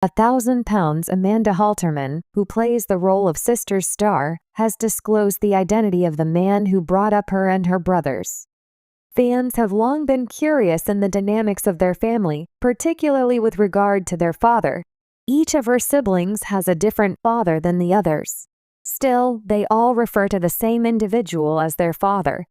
£1,000 Amanda Halterman, who plays the role of Sister's Star, has disclosed the identity of the man who brought up her and her brothers. Fans have long been curious in the dynamics of their family, particularly with regard to their father. Each of her siblings has a different father than the others. Still, they all refer to the same individual as their father.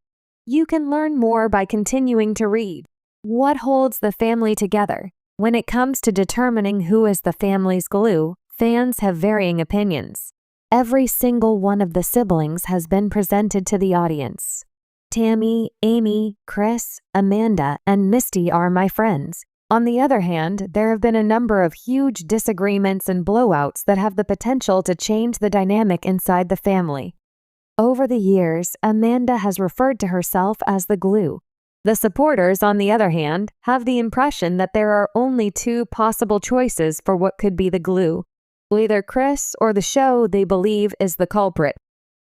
You can learn more by continuing to read. What holds the family together? When it comes to determining who is the family's glue, fans have varying opinions. Every single one of the siblings has been presented to the audience. Tammy, Amy, Chris, Amanda, and Misty are my friends. On the other hand, there have been a number of huge disagreements and blowouts that have the potential to change the dynamic inside the family. Over the years, Amanda has referred to herself as the glue. The supporters, on the other hand, have the impression that there are only two possible choices for what could be the glue. Either Chris or the show they believe is the culprit.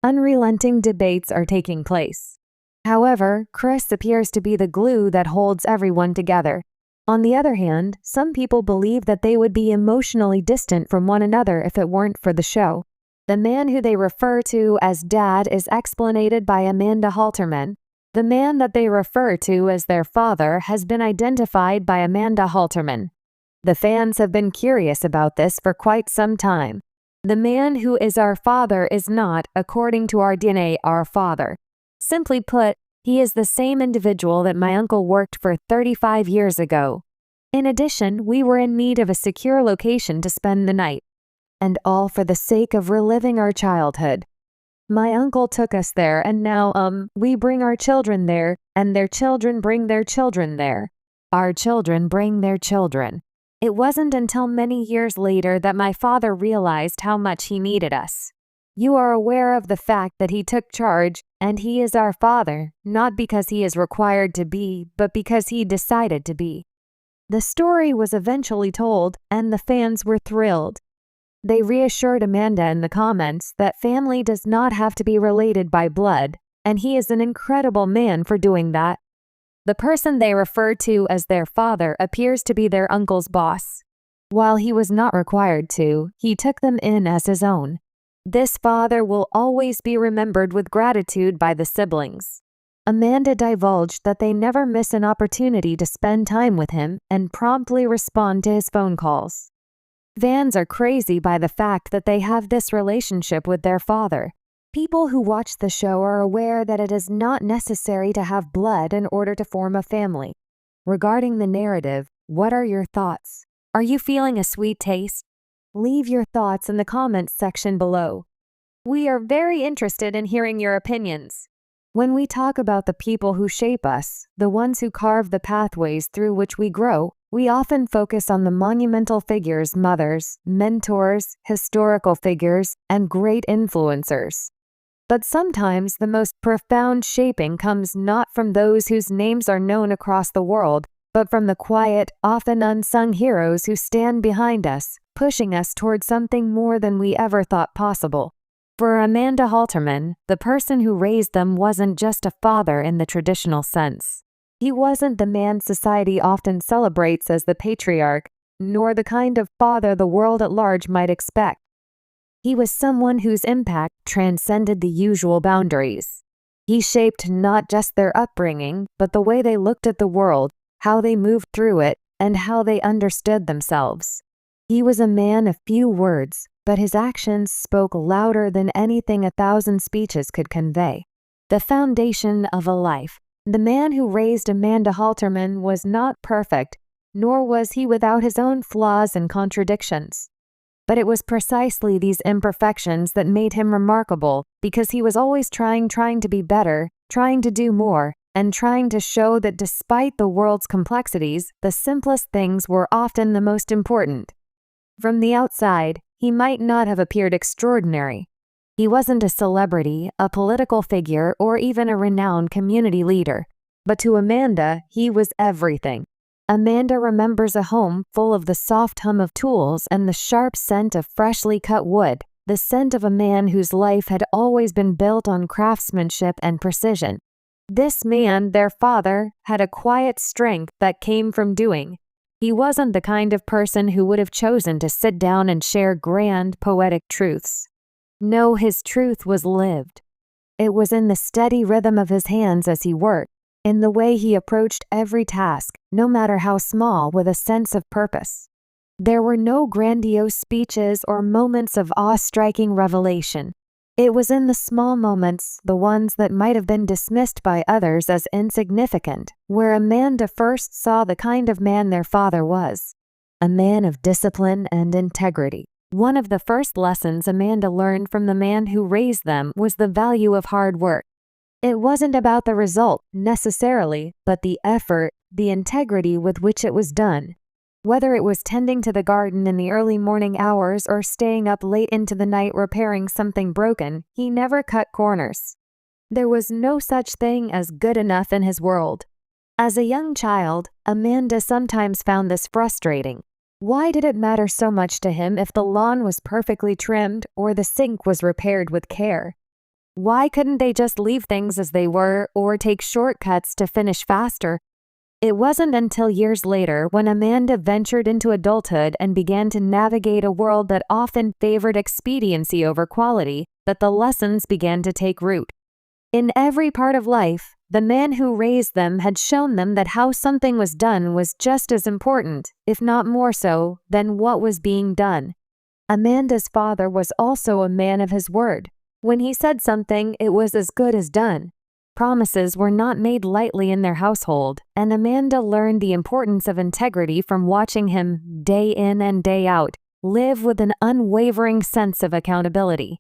Unrelenting debates are taking place. However, Chris appears to be the glue that holds everyone together. On the other hand, some people believe that they would be emotionally distant from one another if it weren't for the show. The man who they refer to as Dad is explanated by Amanda Halterman. The man that they refer to as their father has been identified by Amanda Halterman. The fans have been curious about this for quite some time. The man who is our father is not, according to our DNA, our father. Simply put, he is the same individual that my uncle worked for 35 years ago. In addition, we were in need of a secure location to spend the night. And all for the sake of reliving our childhood. My uncle took us there, and now, we bring our children there, and their children bring their children there. Our children bring their children. It wasn't until many years later that my father realized how much he needed us. You are aware of the fact that he took charge, and he is our father, not because he is required to be, but because he decided to be. The story was eventually told, and the fans were thrilled. They reassured Amanda in the comments that family does not have to be related by blood, and he is an incredible man for doing that. The person they refer to as their father appears to be their uncle's boss. While he was not required to, he took them in as his own. This father will always be remembered with gratitude by the siblings. Amanda divulged that they never miss an opportunity to spend time with him and promptly respond to his phone calls. Fans are crazy by the fact that they have this relationship with their father. People who watch the show are aware that it is not necessary to have blood in order to form a family. Regarding the narrative, what are your thoughts? Are you feeling a sweet taste? Leave your thoughts in the comments section below. We are very interested in hearing your opinions. When we talk about the people who shape us, the ones who carve the pathways through which we grow, we often focus on the monumental figures, mothers, mentors, historical figures, and great influencers. But sometimes the most profound shaping comes not from those whose names are known across the world, but from the quiet, often unsung heroes who stand behind us, pushing us toward something more than we ever thought possible. For Amanda Halterman, the person who raised them wasn't just a father in the traditional sense. He wasn't the man society often celebrates as the patriarch, nor the kind of father the world at large might expect. He was someone whose impact transcended the usual boundaries. He shaped not just their upbringing, but the way they looked at the world, how they moved through it, and how they understood themselves. He was a man of few words, but his actions spoke louder than anything 1,000 speeches could convey. The foundation of a life. The man who raised Amanda Halterman was not perfect, nor was he without his own flaws and contradictions. But it was precisely these imperfections that made him remarkable, because he was always trying to be better, trying to do more, and trying to show that despite the world's complexities, the simplest things were often the most important. From the outside, he might not have appeared extraordinary. He wasn't a celebrity, a political figure, or even a renowned community leader. But to Amanda, he was everything. Amanda remembers a home full of the soft hum of tools and the sharp scent of freshly cut wood, the scent of a man whose life had always been built on craftsmanship and precision. This man, their father, had a quiet strength that came from doing. He wasn't the kind of person who would have chosen to sit down and share grand, poetic truths. No, his truth was lived. It was in the steady rhythm of his hands as he worked, in the way he approached every task, no matter how small, with a sense of purpose. There were no grandiose speeches or moments of awe-striking revelation. It was in the small moments, the ones that might have been dismissed by others as insignificant, where Amanda first saw the kind of man their father was. A man of discipline and integrity. One of the first lessons Amanda learned from the man who raised them was the value of hard work. It wasn't about the result, necessarily, but the effort, the integrity with which it was done. Whether it was tending to the garden in the early morning hours or staying up late into the night repairing something broken, he never cut corners. There was no such thing as good enough in his world. As a young child, Amanda sometimes found this frustrating. Why did it matter so much to him if the lawn was perfectly trimmed or the sink was repaired with care? Why couldn't they just leave things as they were or take shortcuts to finish faster? It wasn't until years later, when Amanda ventured into adulthood and began to navigate a world that often favored expediency over quality, that the lessons began to take root. In every part of life, the man who raised them had shown them that how something was done was just as important, if not more so, than what was being done. Amanda's father was also a man of his word. When he said something, it was as good as done. Promises were not made lightly in their household, and Amanda learned the importance of integrity from watching him, day in and day out, live with an unwavering sense of accountability.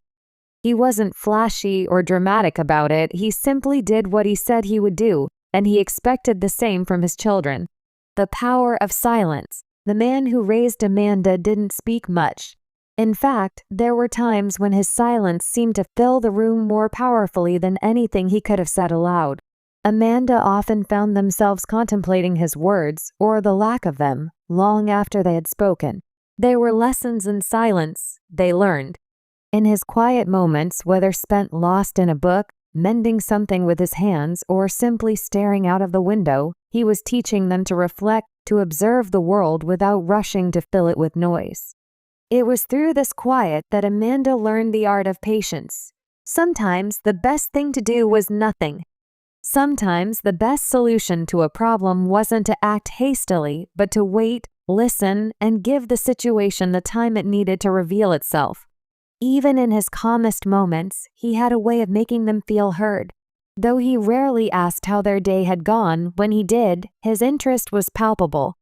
He wasn't flashy or dramatic about it, he simply did what he said he would do, and he expected the same from his children. The power of silence. The man who raised Amanda didn't speak much. In fact, there were times when his silence seemed to fill the room more powerfully than anything he could have said aloud. Amanda often found themselves contemplating his words, or the lack of them, long after they had spoken. They were lessons in silence, they learned. In his quiet moments, whether spent lost in a book, mending something with his hands, or simply staring out of the window, he was teaching them to reflect, to observe the world without rushing to fill it with noise. It was through this quiet that Amanda learned the art of patience. Sometimes the best thing to do was nothing. Sometimes the best solution to a problem wasn't to act hastily, but to wait, listen, and give the situation the time it needed to reveal itself. Even in his calmest moments, he had a way of making them feel heard. Though he rarely asked how their day had gone, when he did, his interest was palpable.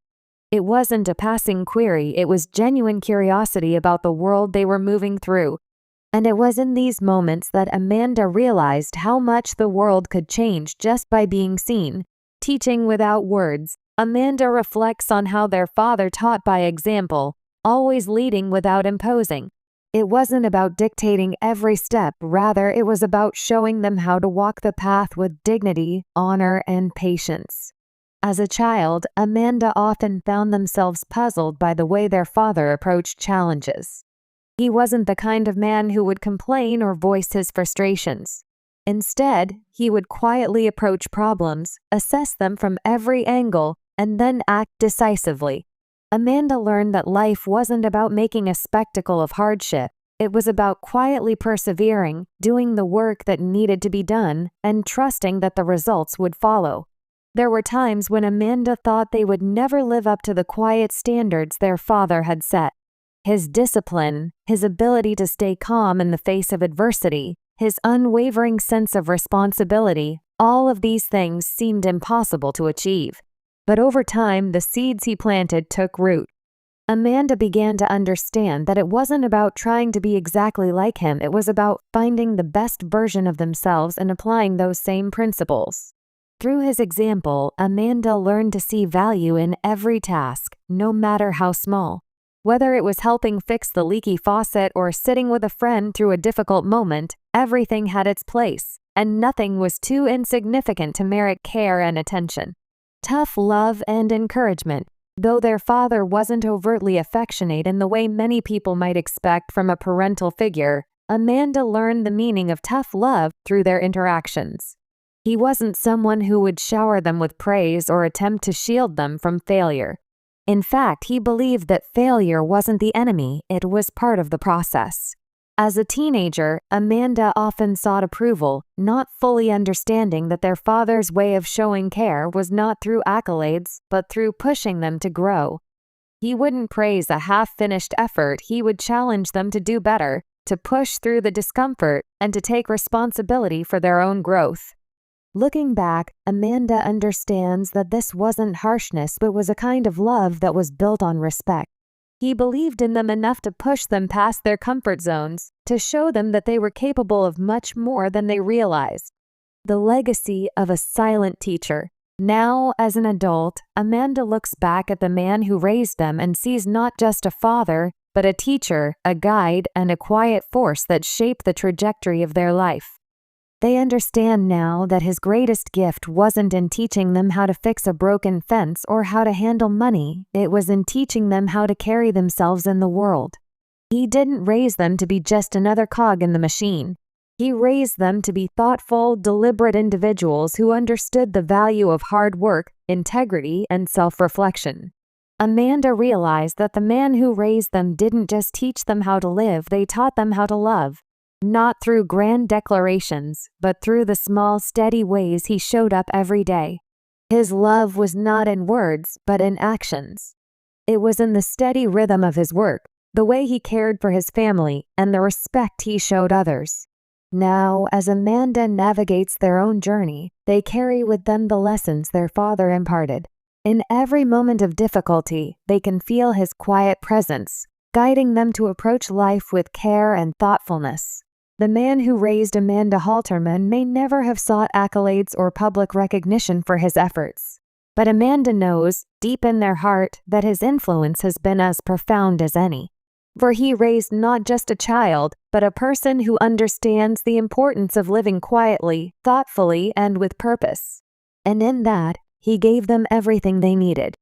It wasn't a passing query, it was genuine curiosity about the world they were moving through. And it was in these moments that Amanda realized how much the world could change just by being seen. Teaching without words, Amanda reflects on how their father taught by example, always leading without imposing. It wasn't about dictating every step, rather it was about showing them how to walk the path with dignity, honor, and patience. As a child, Amanda often found themselves puzzled by the way their father approached challenges. He wasn't the kind of man who would complain or voice his frustrations. Instead, he would quietly approach problems, assess them from every angle, and then act decisively. Amanda learned that life wasn't about making a spectacle of hardship. It was about quietly persevering, doing the work that needed to be done, and trusting that the results would follow. There were times when Amanda thought they would never live up to the quiet standards their father had set. His discipline, his ability to stay calm in the face of adversity, his unwavering sense of responsibility, all of these things seemed impossible to achieve. But over time, the seeds he planted took root. Amanda began to understand that it wasn't about trying to be exactly like him, it was about finding the best version of themselves and applying those same principles. Through his example, Amanda learned to see value in every task, no matter how small. Whether it was helping fix the leaky faucet or sitting with a friend through a difficult moment, everything had its place, and nothing was too insignificant to merit care and attention. Tough love and encouragement. Though their father wasn't overtly affectionate in the way many people might expect from a parental figure, Amanda learned the meaning of tough love through their interactions. He wasn't someone who would shower them with praise or attempt to shield them from failure. In fact, he believed that failure wasn't the enemy, it was part of the process. As a teenager, Amanda often sought approval, not fully understanding that their father's way of showing care was not through accolades, but through pushing them to grow. He wouldn't praise a half-finished effort, he would challenge them to do better, to push through the discomfort, and to take responsibility for their own growth. Looking back, Amanda understands that this wasn't harshness but was a kind of love that was built on respect. He believed in them enough to push them past their comfort zones, to show them that they were capable of much more than they realized. The legacy of a silent teacher. Now, as an adult, Amanda looks back at the man who raised them and sees not just a father, but a teacher, a guide, and a quiet force that shaped the trajectory of their life. They understand now that his greatest gift wasn't in teaching them how to fix a broken fence or how to handle money, it was in teaching them how to carry themselves in the world. He didn't raise them to be just another cog in the machine. He raised them to be thoughtful, deliberate individuals who understood the value of hard work, integrity, and self-reflection. Amanda realized that the man who raised them didn't just teach them how to live, they taught them how to love. Not through grand declarations, but through the small, steady ways he showed up every day. His love was not in words, but in actions. It was in the steady rhythm of his work, the way he cared for his family, and the respect he showed others. Now, as Amanda navigates their own journey, they carry with them the lessons their father imparted. In every moment of difficulty, they can feel his quiet presence, guiding them to approach life with care and thoughtfulness. The man who raised Amanda Halterman may never have sought accolades or public recognition for his efforts. But Amanda knows, deep in their heart, that his influence has been as profound as any. For he raised not just a child, but a person who understands the importance of living quietly, thoughtfully, and with purpose. And in that, he gave them everything they needed.